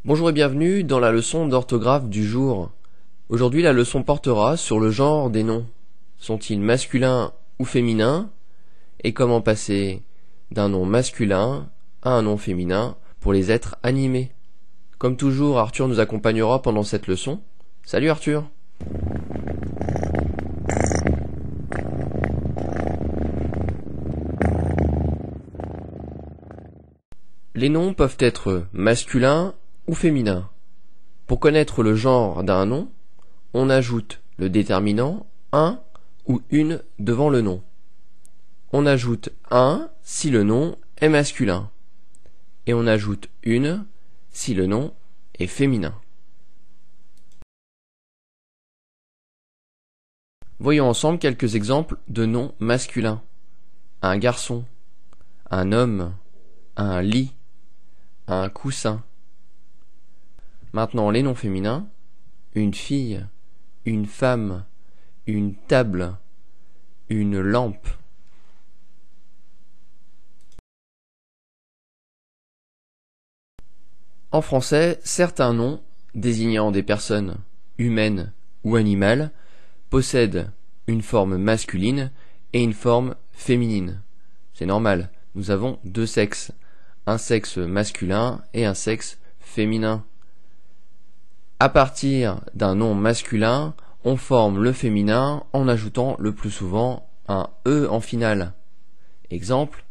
Bonjour et bienvenue dans la leçon d'orthographe du jour. Aujourd'hui, la leçon portera sur le genre des noms. Sont-ils masculins ou féminins? Et comment passer d'un nom masculin à un nom féminin pour les êtres animés. Comme toujours, Arthur nous accompagnera pendant cette leçon. Salut Arthur! Les noms peuvent être masculins ou féminin. Pour connaître le genre d'un nom, on ajoute le déterminant un ou une devant le nom. On ajoute un si le nom est masculin. Et on ajoute une si le nom est féminin. Voyons ensemble quelques exemples de noms masculins. Un garçon, un homme, un lit, un coussin. Maintenant les noms féminins, une fille, une femme, une table, une lampe. En français, certains noms, désignant des personnes humaines ou animales, possèdent une forme masculine et une forme féminine. C'est normal, nous avons deux sexes, un sexe masculin et un sexe féminin. À partir d'un nom masculin, on forme le féminin en ajoutant le plus souvent un E en finale. Exemple,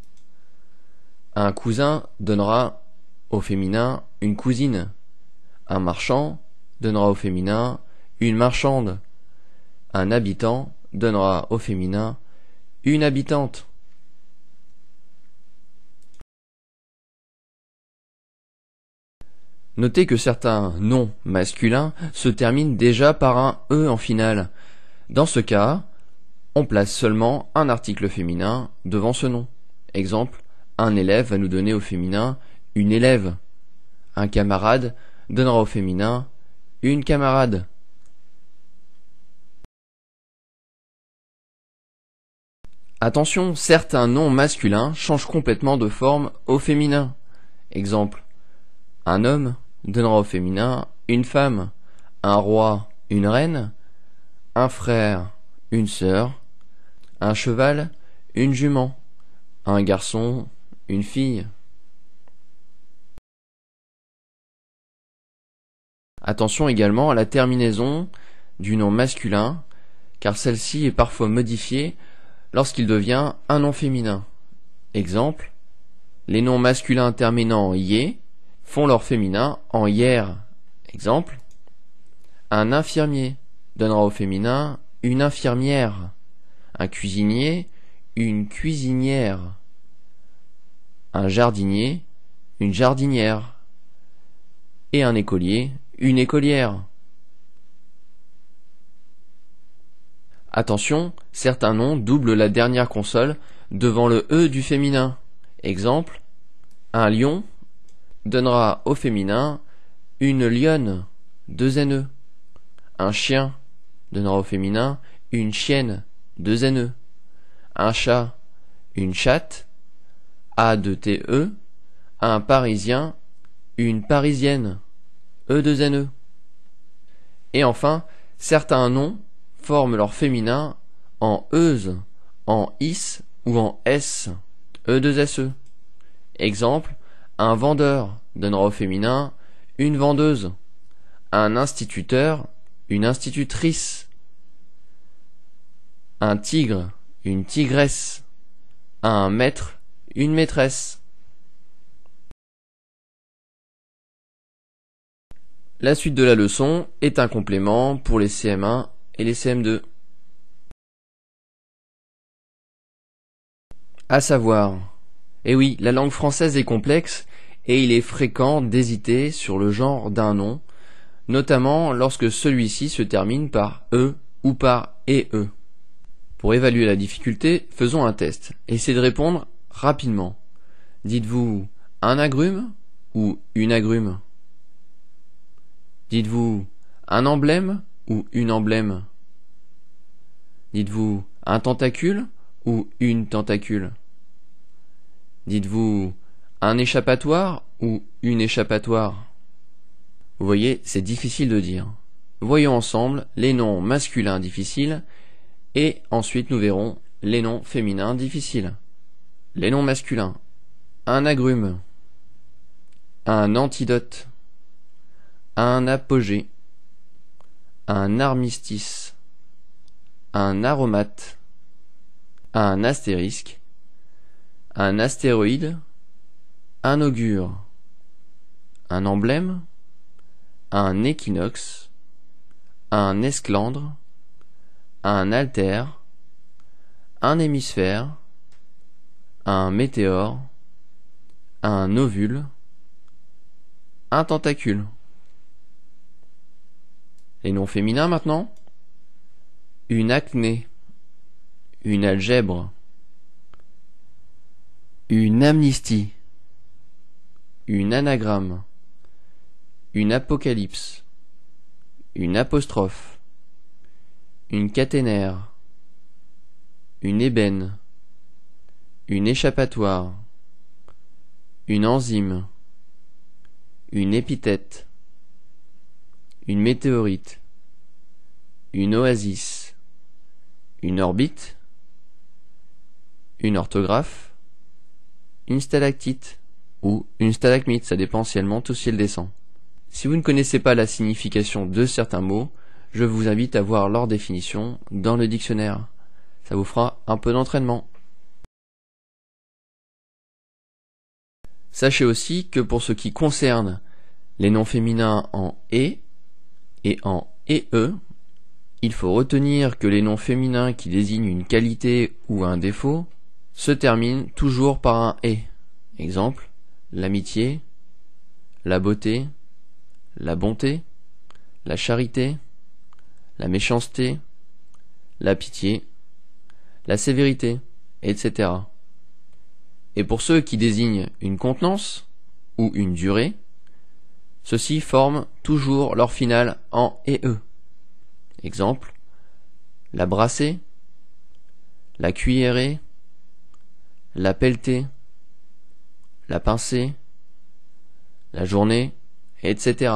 un cousin donnera au féminin une cousine. Un marchand donnera au féminin une marchande. Un habitant donnera au féminin une habitante. Notez que certains noms masculins se terminent déjà par un E en finale. Dans ce cas, on place seulement un article féminin devant ce nom. Exemple, un élève va nous donner au féminin une élève. Un camarade donnera au féminin une camarade. Attention, certains noms masculins changent complètement de forme au féminin. Exemple, un homme donnera au féminin une femme, un roi, une reine, un frère, une sœur, un cheval, une jument, un garçon, une fille. Attention également à la terminaison du nom masculin, car celle-ci est parfois modifiée lorsqu'il devient un nom féminin. Exemple, les noms masculins terminant en -ier font leur féminin en -ière. Exemple, un infirmier donnera au féminin une infirmière, un cuisinier une cuisinière, un jardinier une jardinière et un écolier une écolière. Attention, certains noms doublent la dernière consonne devant le E du féminin. Exemple, un lion donnera au féminin une lionne, deux NE. Un chien donnera au féminin une chienne, deux NE. Un chat, une chatte, A2TE. Un parisien, une parisienne, E2NE. Et enfin, certains noms forment leur féminin en euse, en is ou en s, E2SE. Exemple, un vendeur donnera au féminin une vendeuse, un instituteur une institutrice, un tigre une tigresse, un maître une maîtresse. La suite de la leçon est un complément pour les CM1 et les CM2. À savoir, eh oui, la langue française est complexe et il est fréquent d'hésiter sur le genre d'un nom, notamment lorsque celui-ci se termine par E ou par EE. Pour évaluer la difficulté, faisons un test. Essayez de répondre rapidement. Dites-vous un agrume ou une agrume? Dites-vous un emblème ou une emblème? Dites-vous un tentacule ou une tentacule? Dites-vous un échappatoire ou une échappatoire? Vous voyez, c'est difficile de dire. Voyons ensemble les noms masculins difficiles et ensuite nous verrons les noms féminins difficiles. Les noms masculins. Un agrume, un antidote, un apogée, un armistice, un aromate, un astérisque, un astéroïde, un augure, un emblème, un équinoxe, un esclandre, un altère, un hémisphère, un météore, un ovule, un tentacule. Les noms féminins maintenant. Une acné, une algèbre, une amnistie, une anagramme, une apocalypse, une apostrophe, une caténaire, une ébène, une échappatoire, une enzyme, une épithète, une météorite, une oasis, une orbite, une orthographe, une stalactite ou une stalagmite, ça dépend si elle monte ou si elle descend. Si vous ne connaissez pas la signification de certains mots, je vous invite à voir leur définition dans le dictionnaire. Ça vous fera un peu d'entraînement. Sachez aussi que pour ce qui concerne les noms féminins en et en EE, il faut retenir que les noms féminins qui désignent une qualité ou un défaut se terminent toujours par un et. Exemple, l'amitié, la beauté, la bonté, la charité, la méchanceté, la pitié, la sévérité, etc. Et pour ceux qui désignent une contenance ou une durée, ceux-ci forment toujours leur finale en EE. Exemple, la brassée, la cuillerée, la pelletée, la pincée, la journée, etc.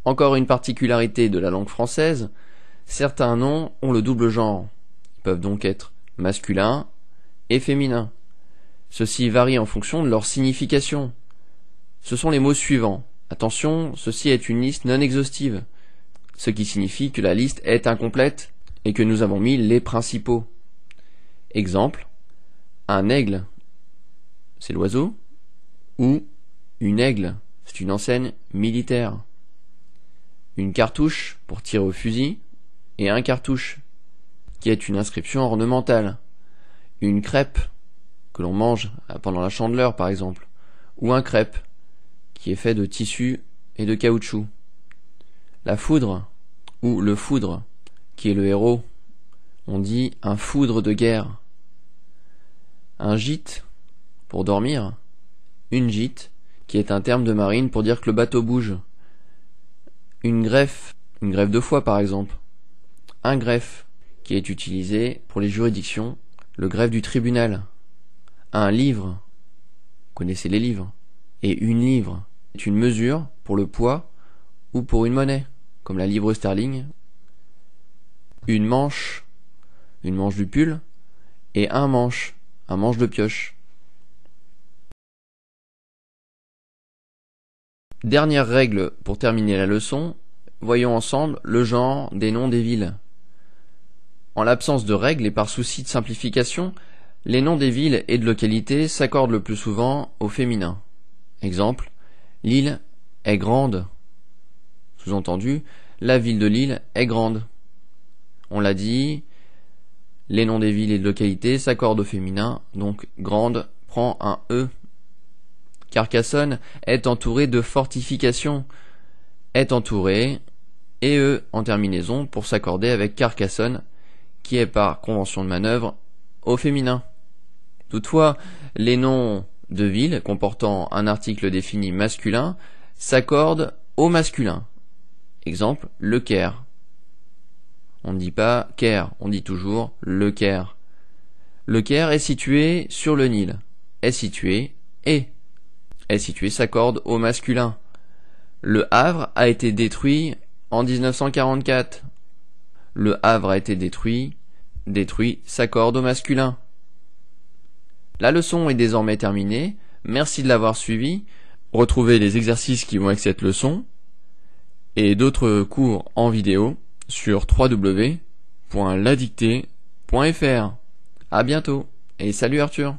Encore une particularité de la langue française, certains noms ont le double genre. Ils peuvent donc être masculins et féminins. Ceci varie en fonction de leur signification. Ce sont les mots suivants. Attention, ceci est une liste non exhaustive, ce qui signifie que la liste est incomplète et que nous avons mis les principaux. Exemple, un aigle, c'est l'oiseau, ou une aigle, c'est une enseigne militaire. Une cartouche pour tirer au fusil, et un cartouche, qui est une inscription ornementale. Une crêpe, que l'on mange pendant la Chandeleur par exemple, ou un crêpe, qui est fait de tissu et de caoutchouc. La foudre, ou le foudre, qui est le héros, on dit un foudre de guerre. Un gîte, pour dormir, une gîte, qui est un terme de marine pour dire que le bateau bouge. Une greffe de foie par exemple. Un greffe, qui est utilisé pour les juridictions, le greffe du tribunal. Un livre, vous connaissez les livres, et une livre, c'est une mesure pour le poids ou pour une monnaie, comme la livre sterling. Une manche du pull, et un manche de pioche. Dernière règle pour terminer la leçon, voyons ensemble le genre des noms des villes. En l'absence de règles et par souci de simplification, les noms des villes et de localités s'accordent le plus souvent au féminin. Exemple, Lille est grande. Sous-entendu, la ville de Lille est grande. On l'a dit, les noms des villes et de localités s'accordent au féminin, donc grande prend un E. Carcassonne est entourée de fortifications. Est entourée, et E en terminaison pour s'accorder avec Carcassonne, qui est par convention de manœuvre au féminin. Toutefois, les noms de villes comportant un article défini masculin s'accordent au masculin. Exemple, Le Caire. On ne dit pas Caire, on dit toujours Le Caire. Le Caire est situé sur le Nil. Est situé et. est situé s'accorde au masculin. Le Havre a été détruit en 1944. Le Havre a été détruit s'accorde au masculin. La leçon est désormais terminée. Merci de l'avoir suivi. Retrouvez les exercices qui vont avec cette leçon et d'autres cours en vidéo sur www.ladictée.fr. À bientôt et salut Arthur.